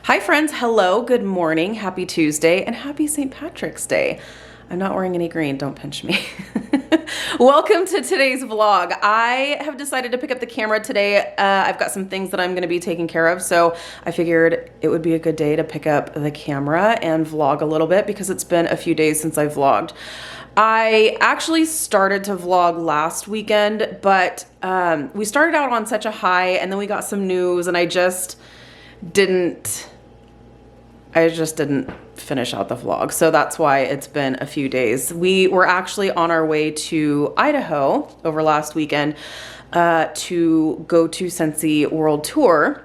Hi friends, hello, good morning, happy Tuesday, and happy St. Patrick's Day. I'm not wearing any green, don't pinch me. Welcome to today's vlog. I have decided to pick up the camera today. I've got some things that I'm gonna be taking care of, so I figured it would be a good day to pick up the camera and vlog a little bit because it's been a few days since I vlogged. I actually started to vlog last weekend, but we started out on such a high and then we got some news and I just didn't finish out the vlog. So that's why it's been a few days. We were actually on our way to Idaho over last weekend to go to Scentsy World Tour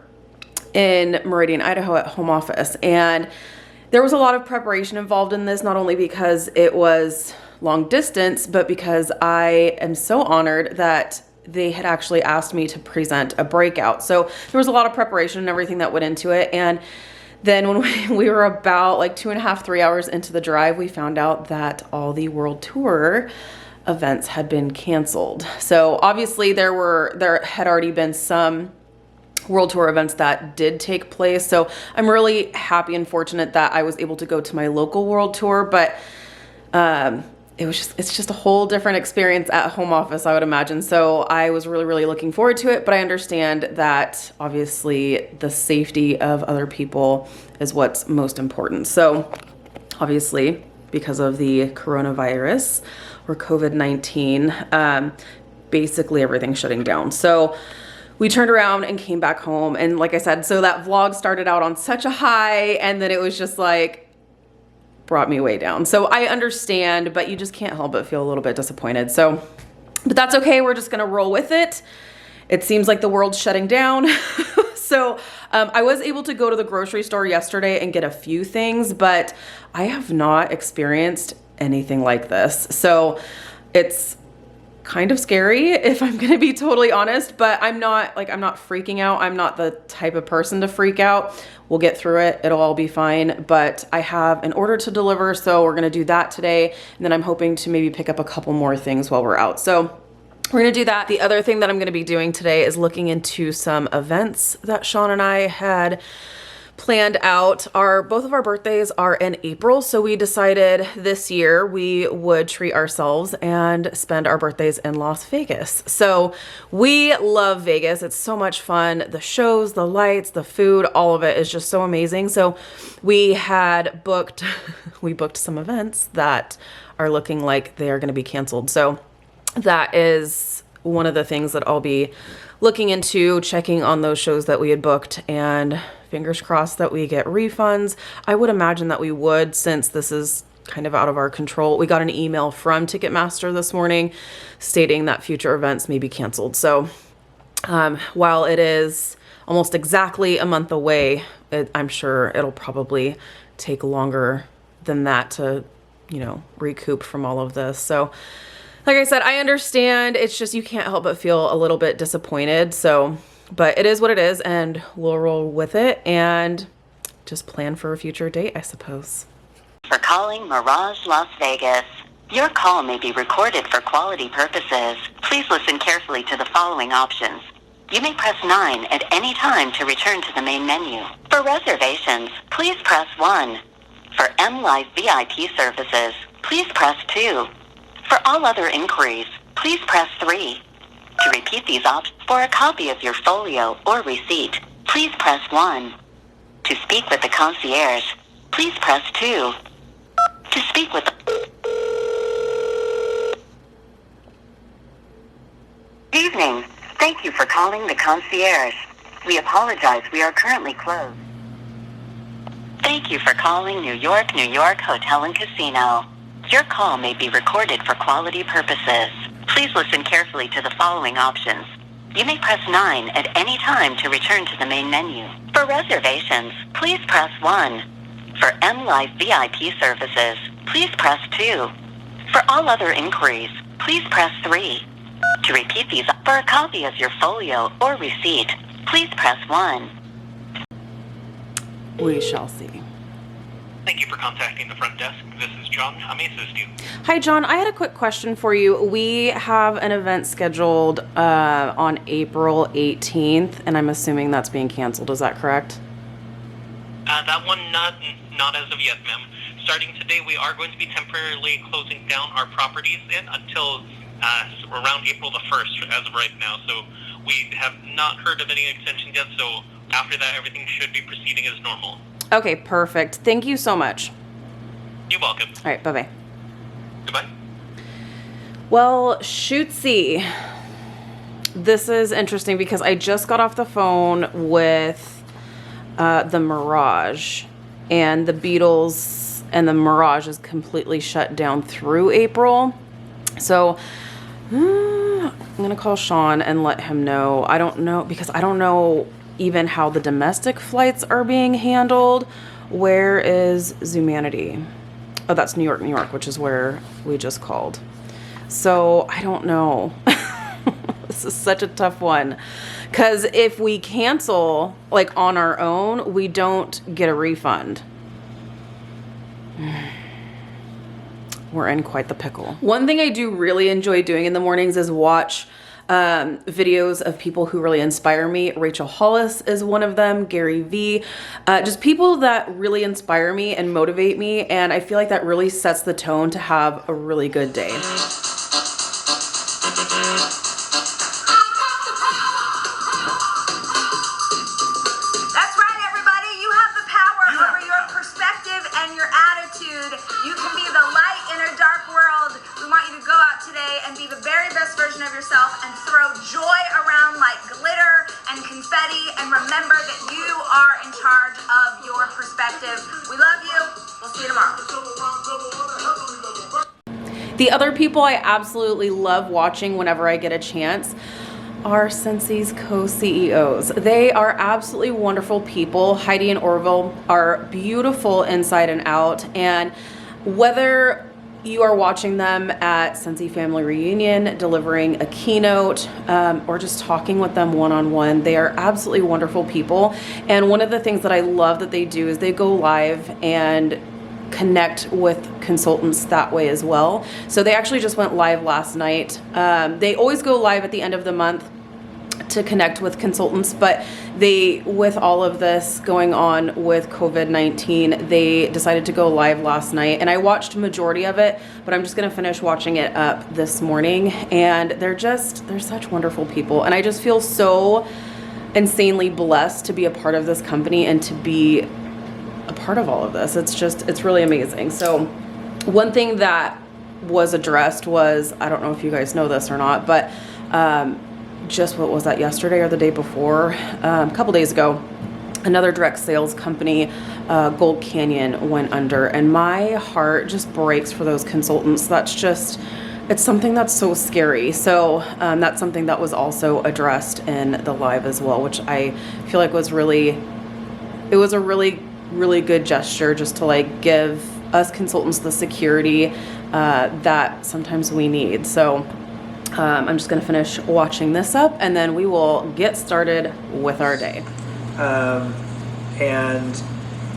in Meridian, Idaho at home office. And there was a lot of preparation involved in this, not only because it was long distance, but because I am so honored that they had actually asked me to present a breakout. So there was a lot of preparation and everything that went into it. And then when we were about like 2.5, 3 hours into the drive, we found out that all the world tour events had been canceled. So obviously there had already been some world tour events that did take place. So I'm really happy and fortunate that I was able to go to my local world tour, but it's just a whole different experience at home office, I would imagine. So I was really looking forward to it, but I understand that obviously the safety of other people is what's most important. So obviously because of the coronavirus or COVID-19, basically everything's shutting down. So we turned around and came back home. And like I said, so that vlog started out on such a high and then it was just like, brought me way down. So I understand, but you just can't help but feel a little bit disappointed. So, but that's okay. We're just going to roll with it. It seems like the world's shutting down. So I was able to go to the grocery store yesterday and get a few things, but I have not experienced anything like this. So it's kind of scary if I'm going to be totally honest, but I'm not freaking out. I'm not the type of person to freak out. We'll get through it. It'll all be fine. But I have an order to deliver, so we're going to do that today. And then I'm hoping to maybe pick up a couple more things while we're out. So we're going to do that. The other thing that I'm going to be doing today is looking into some events that Sean and I had planned out. Both of our birthdays are in April, so we decided this year we would treat ourselves and spend our birthdays in Las Vegas. So we love Vegas. It's so much fun. The shows, the lights, the food, all of it is just so amazing. So we booked some events that are looking like they are going to be canceled. So that is one of the things that I'll be looking into, checking on those shows that we had booked, and fingers crossed that we get refunds. I would imagine that we would, since this is kind of out of our control. We got an email from Ticketmaster this morning stating that future events may be canceled. So while it is almost exactly a month away, I'm sure it'll probably take longer than that to, recoup from all of this. So like I said, I understand. It's just you can't help but feel a little bit disappointed. So, but it is what it is, and we'll roll with it and just plan for a future date, I suppose. For calling Mirage Las Vegas. Your call may be recorded for quality purposes. Please listen carefully to the following options. You may press 9 at any time to return to the main menu. For reservations, please press 1. For M-Life VIP services, please press 2. For all other inquiries, please press 3. To repeat these options, for a copy of your folio or receipt, please press 1. To speak with the concierge, please press 2. To speak with the... Evening. Thank you for calling the concierge. We apologize, we are currently closed. Thank you for calling New York Hotel and Casino. Your call may be recorded for quality purposes. Please listen carefully to the following options. You may press 9 at any time to return to the main menu. For reservations, please press 1. For M-Life VIP services, please press 2. For all other inquiries, please press 3. To repeat these, for a copy of your folio or receipt, please press 1. We shall see. Thank you for contacting the front desk. This is John. How may I assist you? Hi, John. I had a quick question for you. We have an event scheduled on April 18th, and I'm assuming that's being canceled. Is that correct? That one, not as of yet, ma'am. Starting today, we are going to be temporarily closing down our properties until around April the 1st as of right now. So we have not heard of any extensions yet, so after that, everything should be proceeding as normal. Okay, perfect. Thank you so much. You're welcome. All right, bye-bye. Goodbye. Well, Shootsy, this is interesting because I just got off the phone with the Mirage, and the Beatles and the Mirage is completely shut down through April. So I'm gonna call Sean and let him know. I don't know, because I don't know even how the domestic flights are being handled. Where is Zumanity? Oh, that's New York, which is where we just called. So I don't know. This is such a tough one, because if we cancel like on our own, we don't get a refund. We're in quite the pickle. One thing I do really enjoy doing in the mornings is watch videos of people who really inspire me. Rachel Hollis is one of them, Gary V, just people that really inspire me and motivate me, and I feel like that really sets the tone to have a really good day. The other people I absolutely love watching whenever I get a chance are Scentsy's co-CEOs. They are absolutely wonderful people. Heidi and Orville are beautiful inside and out, and whether you are watching them at Scentsy Family Reunion, delivering a keynote, or just talking with them one-on-one, they are absolutely wonderful people. And one of the things that I love that they do is they go live and connect with consultants that way as well. So they actually just went live last night. They always go live at the end of the month to connect with consultants, but they, with all of this going on with COVID-19, they decided to go live last night, and I watched a majority of it, but I'm just gonna finish watching it up this morning. And they're such wonderful people, and I just feel so insanely blessed to be a part of this company and to be a part of all of this. It's really amazing. So one thing that was addressed was, I don't know if you guys know this or not, but just what was that, yesterday or the day before, a couple days ago, another direct sales company, Gold Canyon, went under, and my heart just breaks for those consultants. It's something that's so scary. So that's something that was also addressed in the live as well, which I feel like was a really good gesture, just to like give us consultants the security that sometimes we need. So I'm just gonna finish watching this up, and then we will get started with our day. And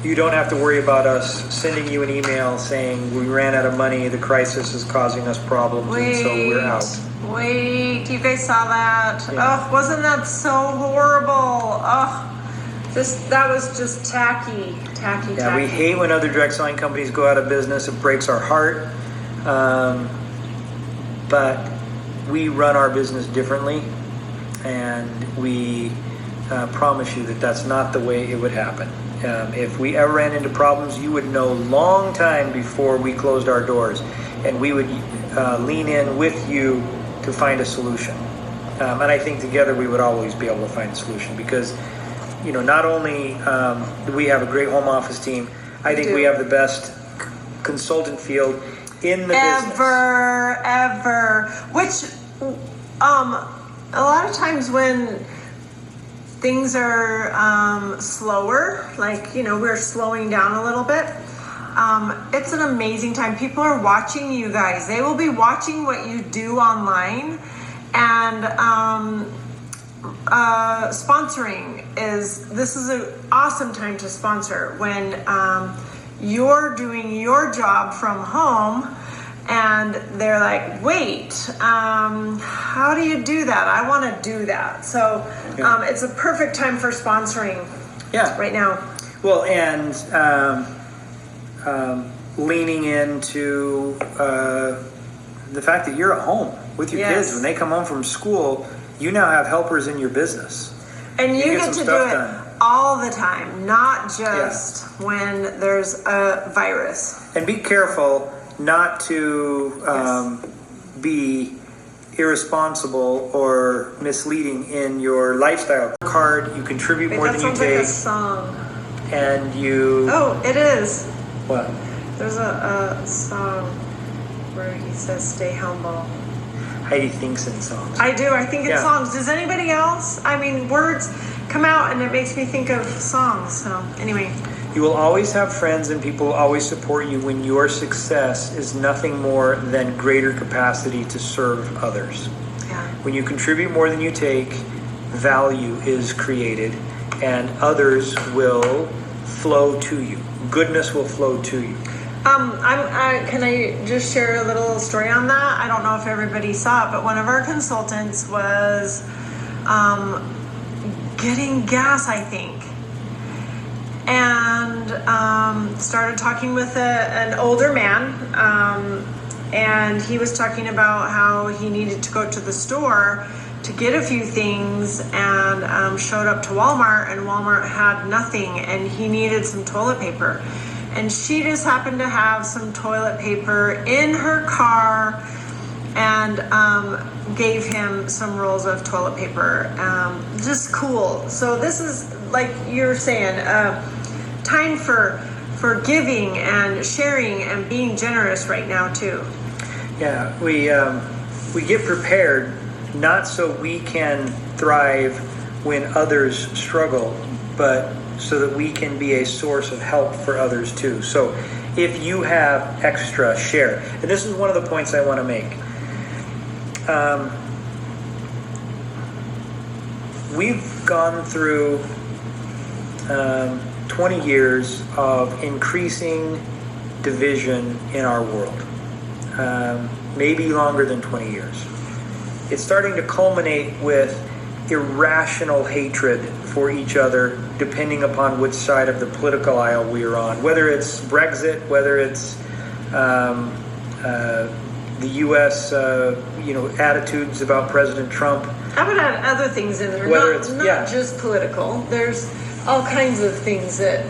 you don't have to worry about us sending you an email saying we ran out of money, the crisis is causing us problems, and so we're out. Wait, you guys saw that? Yeah. Oh, wasn't that so horrible? Oh, that was just tacky. Yeah, we hate when other direct selling companies go out of business. It breaks our heart. But we run our business differently, and we promise you that that's not the way it would happen. If we ever ran into problems, you would know long time before we closed our doors, and we would lean in with you to find a solution. And I think together we would always be able to find a solution, because not only do we have a great home office team, I think we have the best consultant field in the business. Ever. Which, a lot of times when things are slower, like, we're slowing down a little bit, it's an amazing time. People are watching you guys. They will be watching what you do online, and sponsoring this is an awesome time to sponsor when you're doing your job from home and they're like, wait, how do you do that? I want to do that. So it's a perfect time for sponsoring right now. Well, and leaning into the fact that you're at home with your kids. When they come home from school, you now have helpers in your business. And you get to do it done all the time, not just when there's a virus. And be careful not to be irresponsible or misleading in your lifestyle. Work hard, you contribute more than you take. That sounds like a song. And you... Oh, it is. What? There's a song where he says, stay humble. Heidi thinks in songs. I do. I think in songs. Does anybody else? I mean, words come out and it makes me think of songs. So, anyway. You will always have friends and people will always support you when your success is nothing more than greater capacity to serve others. Yeah. When you contribute more than you take, value is created and others will flow to you. Goodness will flow to you. Can I just share a little story on that? I don't know if everybody saw it, but one of our consultants was getting gas, I think, and started talking with an older man, and he was talking about how he needed to go to the store to get a few things, and showed up to Walmart, and Walmart had nothing, and he needed some toilet paper. And she just happened to have some toilet paper in her car and gave him some rolls of toilet paper. Just cool. So this is, like you're saying, time for giving and sharing and being generous right now too. Yeah, we get prepared not so we can thrive when others struggle, but so that we can be a source of help for others too. So if you have extra, share. And this is one of the points I want to make. We've gone through 20 years of increasing division in our world. Maybe longer than 20 years. It's starting to culminate with irrational hatred for each other depending upon which side of the political aisle we are on, whether it's Brexit, whether it's the U.S. Attitudes about President Trump. I would add other things in there, not just political. There's all kinds of things that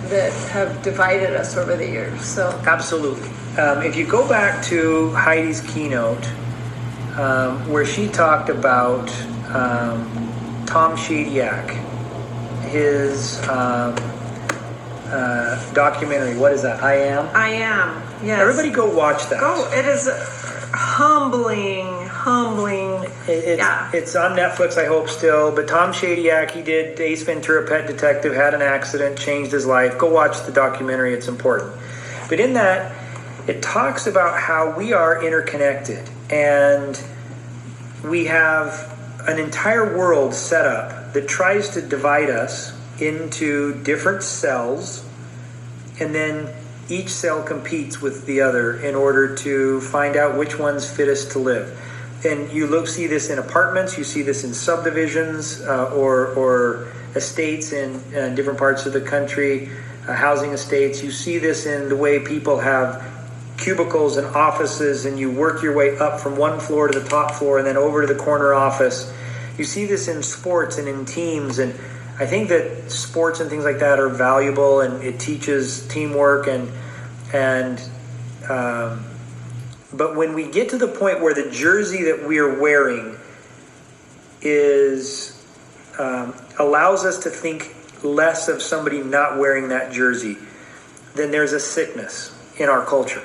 have divided us over the years. So absolutely. If you go back to Heidi's keynote, where she talked about Tom Shadyac, his documentary. What is that? I Am. Yes. Everybody go watch that. It is humbling. It's on Netflix, I hope still. But Tom Shadyac, he did Ace Ventura: Pet Detective, had an accident, changed his life. Go watch the documentary. It's important. But in that, it talks about how we are interconnected and we have an entire world set up that tries to divide us into different cells, and then each cell competes with the other in order to find out which one's fittest to live. And you see this in apartments, you see this in subdivisions or estates in different parts of the country, housing estates. You see this in the way people have cubicles and offices, and you work your way up from one floor to the top floor and then over to the corner office. You see this in sports and in teams, and I think that sports and things like that are valuable, and it teaches teamwork but when we get to the point where the jersey that we are wearing allows us to think less of somebody not wearing that jersey, then there's a sickness in our culture.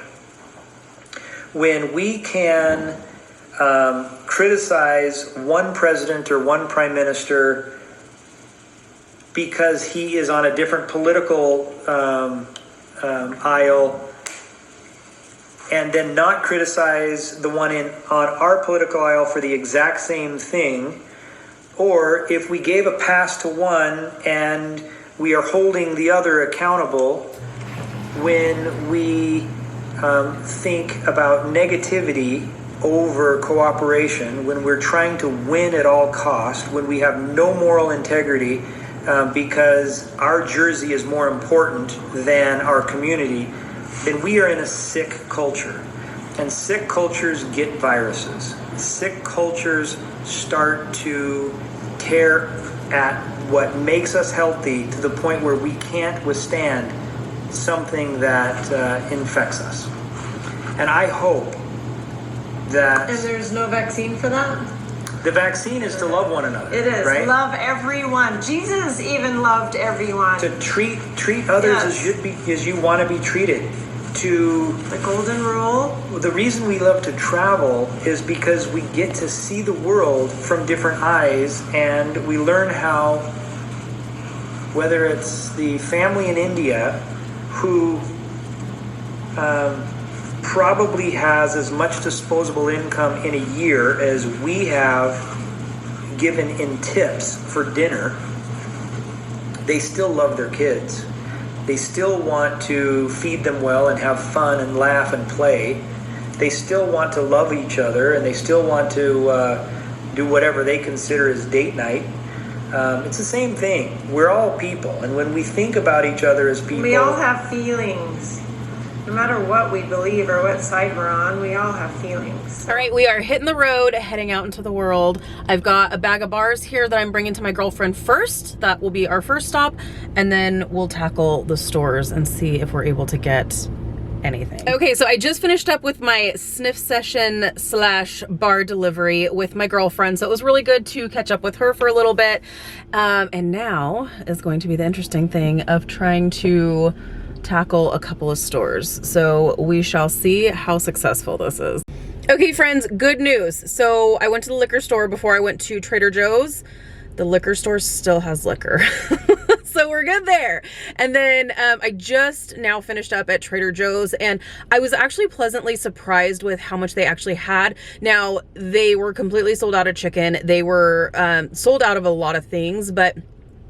When we can criticize one president or one prime minister because he is on a different political aisle, and then not criticize the one on our political aisle for the exact same thing, or if we gave a pass to one and we are holding the other accountable when we think about negativity over cooperation, when we're trying to win at all cost, when we have no moral integrity, because our jersey is more important than our community, then we are in a sick culture. And sick cultures get viruses. Sick cultures start to tear at what makes us healthy to the point where we can't withstand something that infects us. And I hope that... And there's no vaccine for that? The vaccine is to love one another. It is. Right? Love everyone. Jesus even loved everyone. To treat others as you want to be treated. To the golden rule. The reason we love to travel is because we get to see the world from different eyes, and we learn how, whether it's the family in India who probably has as much disposable income in a year as we have given in tips for dinner, they still love their kids. They still want to feed them well and have fun and laugh and play. They still want to love each other, and they still want to do whatever they consider as date night. It's the same thing. We're all people, and when we think about each other as people... We all have feelings. No matter what we believe or what side we're on, we all have feelings. All right, we are hitting the road, heading out into the world. I've got a bag of bars here that I'm bringing to my girlfriend first. That will be our first stop. And then we'll tackle the stores and see if we're able to get anything. Okay, so I just finished up with my sniff session / bar delivery with my girlfriend. So it was really good to catch up with her for a little bit. And now is going to be the interesting thing of trying to tackle a couple of stores. So we shall see how successful this is. Okay, friends, good news. So I went to the liquor store before I went to Trader Joe's. The liquor store still has liquor. So we're good there. And then I just now finished up at Trader Joe's, and I was actually pleasantly surprised with how much they actually had. Now, they were completely sold out of chicken. They were sold out of a lot of things, but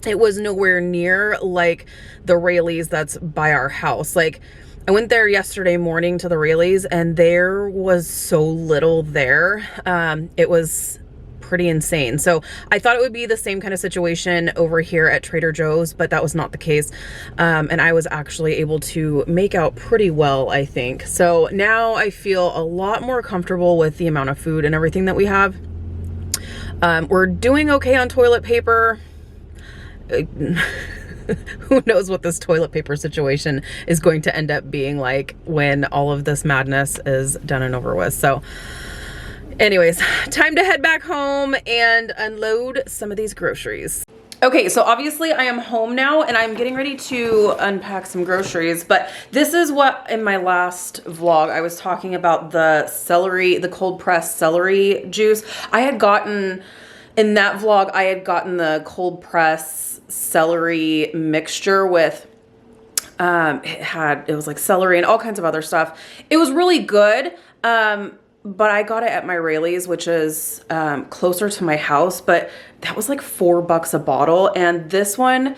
it was nowhere near like the Rayleigh's that's by our house. Like, I went there yesterday morning to the Rayleigh's, and there was so little there. It was pretty insane. So I thought it would be the same kind of situation over here at Trader Joe's, but that was not the case. And I was actually able to make out pretty well, I think. So now I feel a lot more comfortable with the amount of food and everything that we have. We're doing okay on toilet paper. Who knows what this toilet paper situation is going to end up being like when all of this madness is done and over with. So anyways, time to head back home and unload some of these groceries. Okay, so obviously I am home now and I'm getting ready to unpack some groceries, but this is what in my last vlog I was talking about, the celery, the cold pressed celery juice. In that vlog, I had gotten the cold press celery mixture with, it was like celery and all kinds of other stuff. It was really good, but I got it at my Rayleigh's, which is closer to my house, but that was like $4 a bottle. And this one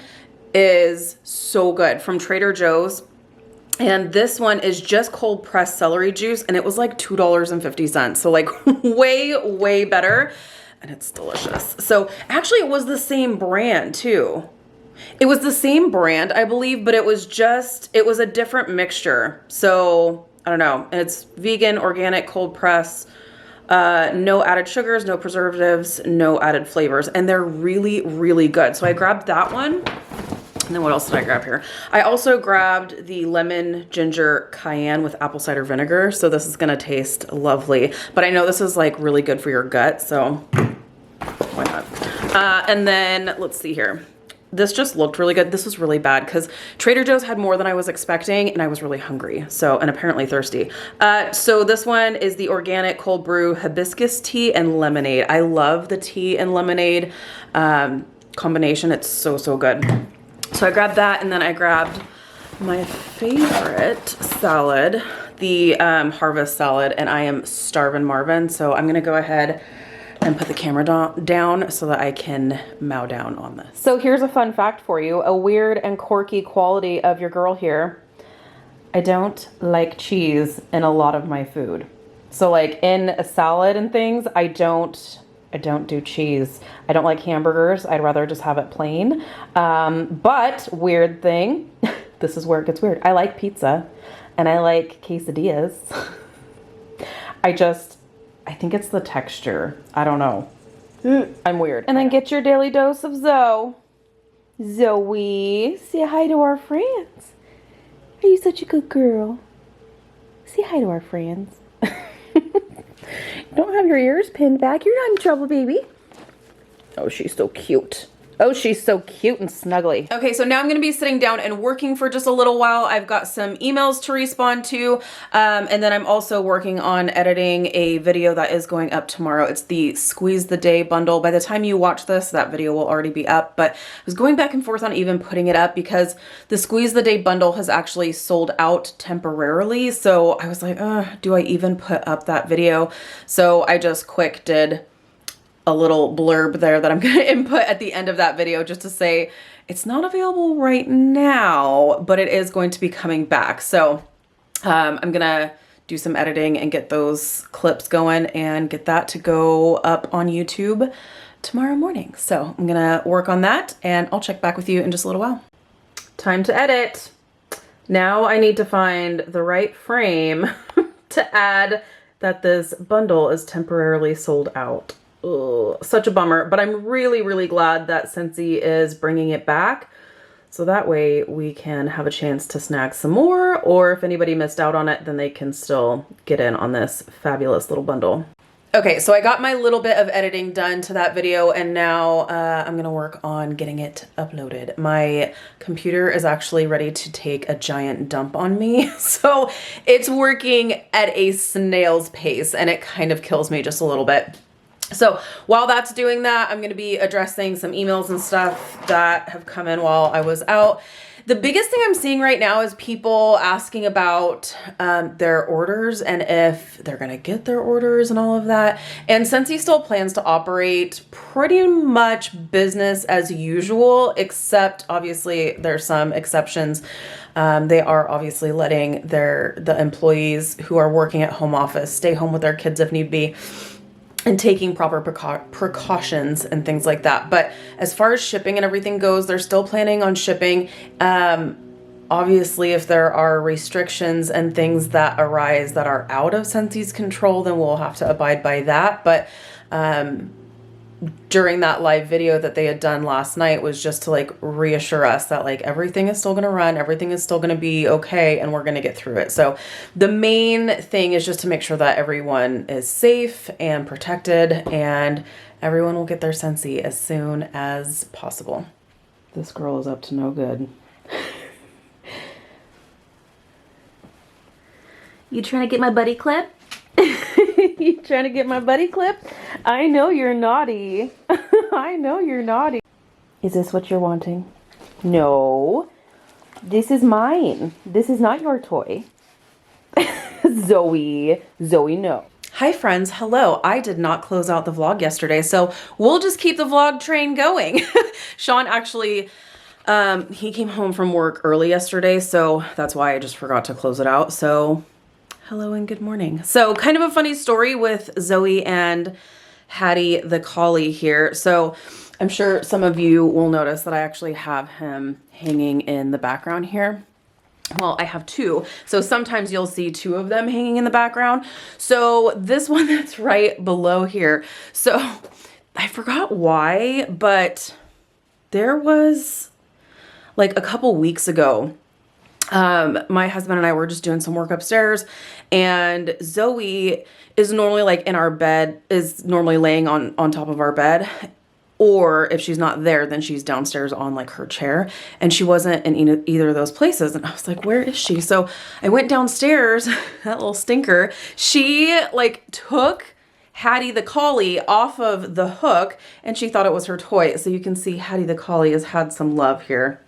is so good from Trader Joe's. And this one is just cold pressed celery juice, and it was like $2.50. So like way, way better. And it's delicious. So actually it was the same brand too. It was the same brand, I believe, but it was a different mixture. So I don't know. And it's vegan, organic, cold press, no added sugars, no preservatives, no added flavors. And they're really, really good. So I grabbed that one. And then what else did I grab here? I also grabbed the lemon ginger cayenne with apple cider vinegar. So this is going to taste lovely. But I know this is like really good for your gut. So why not? And then let's see here. This just looked really good. This was really bad because Trader Joe's had more than I was expecting and I was really hungry. So, and apparently thirsty. So this one is the organic cold brew hibiscus tea and lemonade. I love the tea and lemonade combination. It's so, so good. So I grabbed that, and then I grabbed my favorite salad, the harvest salad, and I am starving Marvin. So I'm gonna go ahead and put the camera down so that I can mow down on this. So here's a fun fact for you, a weird and quirky quality of your girl here. I don't like cheese in a lot of my food. So like in a salad and things, I don't I don't do cheese. I don't like hamburgers. I'd rather just have it plain. But weird thing, this is where it gets weird. I like pizza and I like quesadillas. I think it's the texture. I don't know. I'm weird. And then get your daily dose of Zoe. Zoe, say hi to our friends. Are you such a good girl? Say hi to our friends. Don't have your ears pinned back. You're not in trouble, baby. Oh, she's so cute. Oh, she's so cute and snuggly. Okay, so now I'm gonna be sitting down and working for just a little while. I've got some emails to respond to, and then I'm also working on editing a video that is going up tomorrow. It's the Squeeze the Day bundle. By the time you watch this, that video will already be up, but I was going back and forth on even putting it up because the Squeeze the Day bundle has actually sold out temporarily. So I was like, do I even put up that video? So I just quick did a little blurb there that I'm going to input at the end of that video just to say it's not available right now, but it is going to be coming back. So I'm going to do some editing and get those clips going and get that to go up on YouTube tomorrow morning. So I'm going to work on that and I'll check back with you in just a little while. Time to edit. Now I need to find the right frame to add that this bundle is temporarily sold out. Ugh, such a bummer, but I'm really, really glad that Scentsy is bringing it back. So that way we can have a chance to snag some more, or if anybody missed out on it, then they can still get in on this fabulous little bundle. Okay, so I got my little bit of editing done to that video and now I'm gonna work on getting it uploaded. My computer is actually ready to take a giant dump on me. So it's working at a snail's pace and it kind of kills me just a little bit. So while that's doing that, I'm going to be addressing some emails and stuff that have come in while I was out. The biggest thing I'm seeing right now is people asking about their orders and if they're going to get their orders and all of that. And Scentsy still plans to operate pretty much business as usual, except obviously there's some exceptions. They are obviously letting the employees who are working at home office stay home with their kids if need be, and taking proper precautions and things like that. But as far as shipping and everything goes, they're still planning on shipping. Obviously, if there are restrictions and things that arise that are out of Scentsy's control, then we'll have to abide by that. But during that live video that they had done last night was just to like reassure us that like everything is still going to run, everything is still going to be okay, and we're going to get through it. So the main thing is just to make sure that everyone is safe and protected and everyone will get their Scentsy as soon as possible. This girl is up to no good. You trying to get my buddy clip? You trying to get my buddy clip? I know you're naughty. I know you're naughty. Is this what you're wanting? No. This is mine. This is not your toy. Zoe, no. Hi friends, hello. I did not close out the vlog yesterday, so we'll just keep the vlog train going. Sean actually, he came home from work early yesterday, so that's why I just forgot to close it out. So hello and good morning. So kind of a funny story with Zoe and Hattie the collie here. So I'm sure some of you will notice that I actually have him hanging in the background here. Well, I have two. So sometimes you'll see two of them hanging in the background. So this one that's right below here. So I forgot why, but there was like a couple weeks ago, my husband and I were just doing some work upstairs and Zoe is normally like in our bed, is normally laying on top of our bed. Or if she's not there, then she's downstairs on like her chair, and she wasn't in either of those places. And I was like, where is she? So I went downstairs, that little stinker. She like took Hattie the collie off of the hook and she thought it was her toy. So you can see Hattie the collie has had some love here.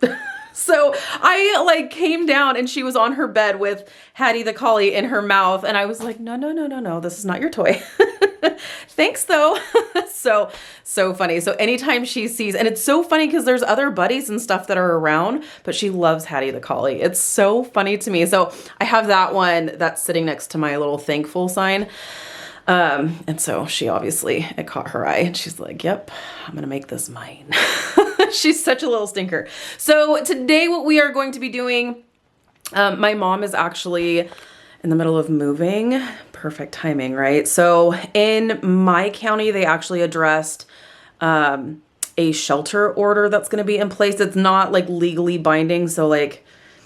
So I like came down and she was on her bed with Hattie the collie in her mouth. And I was like, no, this is not your toy. Thanks though. So funny. So anytime she sees, and it's so funny because there's other buddies and stuff that are around, but she loves Hattie the collie. It's so funny to me. So I have that one that's sitting next to my little thankful sign. And so it caught her eye and she's like, yep, I'm going to make this mine. She's such a little stinker. So today what we are going to be doing, my mom is actually in the middle of moving. Perfect timing, right? So in my county, they actually addressed a shelter order that's going to be in place. It's not like legally binding. So like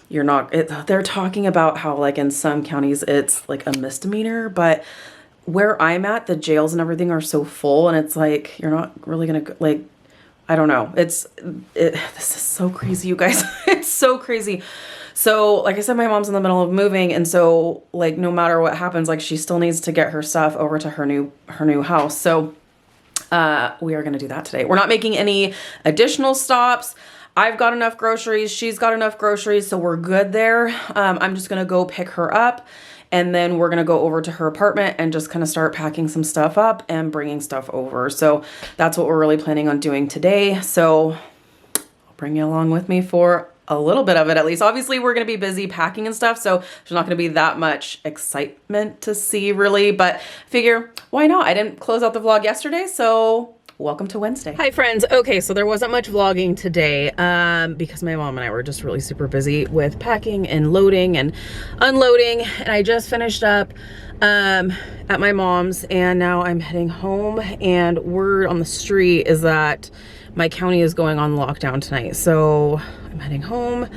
they're talking about how like in some counties it's like a misdemeanor, but where I'm at, the jails and everything are so full and it's like, you're not really going to like, I don't know. This is so crazy, you guys. It's so crazy. So like I said, my mom's in the middle of moving. And so like, no matter what happens, like she still needs to get her stuff over to her new house. So we are going to do that today. We're not making any additional stops. I've got enough groceries. She's got enough groceries. So we're good there. I'm just going to go pick her up and then we're going to go over to her apartment and just kind of start packing some stuff up and bringing stuff over. So that's what we're really planning on doing today. So I'll bring you along with me for a little bit of it at least. Obviously we're going to be busy packing and stuff, so there's not going to be that much excitement to see really, but figure why not? I didn't close out the vlog yesterday, so welcome to Wednesday. Hi friends. Okay, so there wasn't much vlogging today because my mom and I were just really super busy with packing and loading and unloading, and I just finished up at my mom's and now I'm heading home, and word on the street is that my county is going on lockdown tonight. So I'm heading home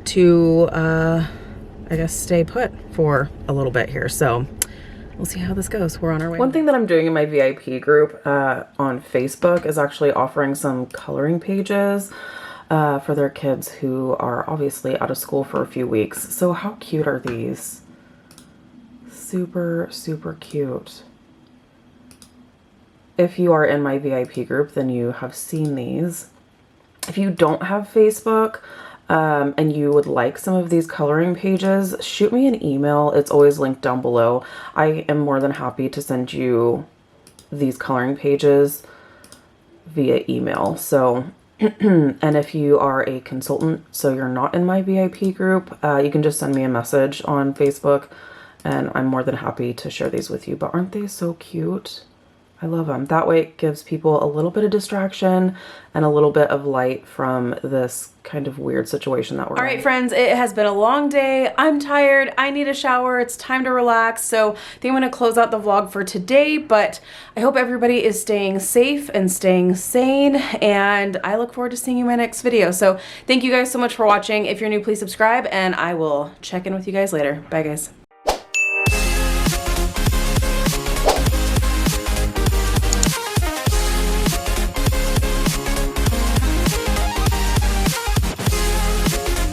to, I guess, stay put for a little bit here. So we'll see how this goes. We're on our way. One thing that I'm doing in my VIP group on Facebook is actually offering some coloring pages for their kids who are obviously out of school for a few weeks. So how cute are these? Super, super cute. If you are in my VIP group, then you have seen these. If you don't have Facebook and you would like some of these coloring pages, shoot me an email. It's always linked down below. I am more than happy to send you these coloring pages via email. So, and if you are a consultant, so you're not in my VIP group, you can just send me a message on Facebook and I'm more than happy to share these with you. But aren't they so cute? I love them. That way it gives people a little bit of distraction and a little bit of light from this kind of weird situation that we're in. All right, friends, it has been a long day. I'm tired. I need a shower. It's time to relax. So I think I'm going to close out the vlog for today, but I hope everybody is staying safe and staying sane, and I look forward to seeing you in my next video. So thank you guys so much for watching. If you're new, please subscribe, and I will check in with you guys later. Bye, guys.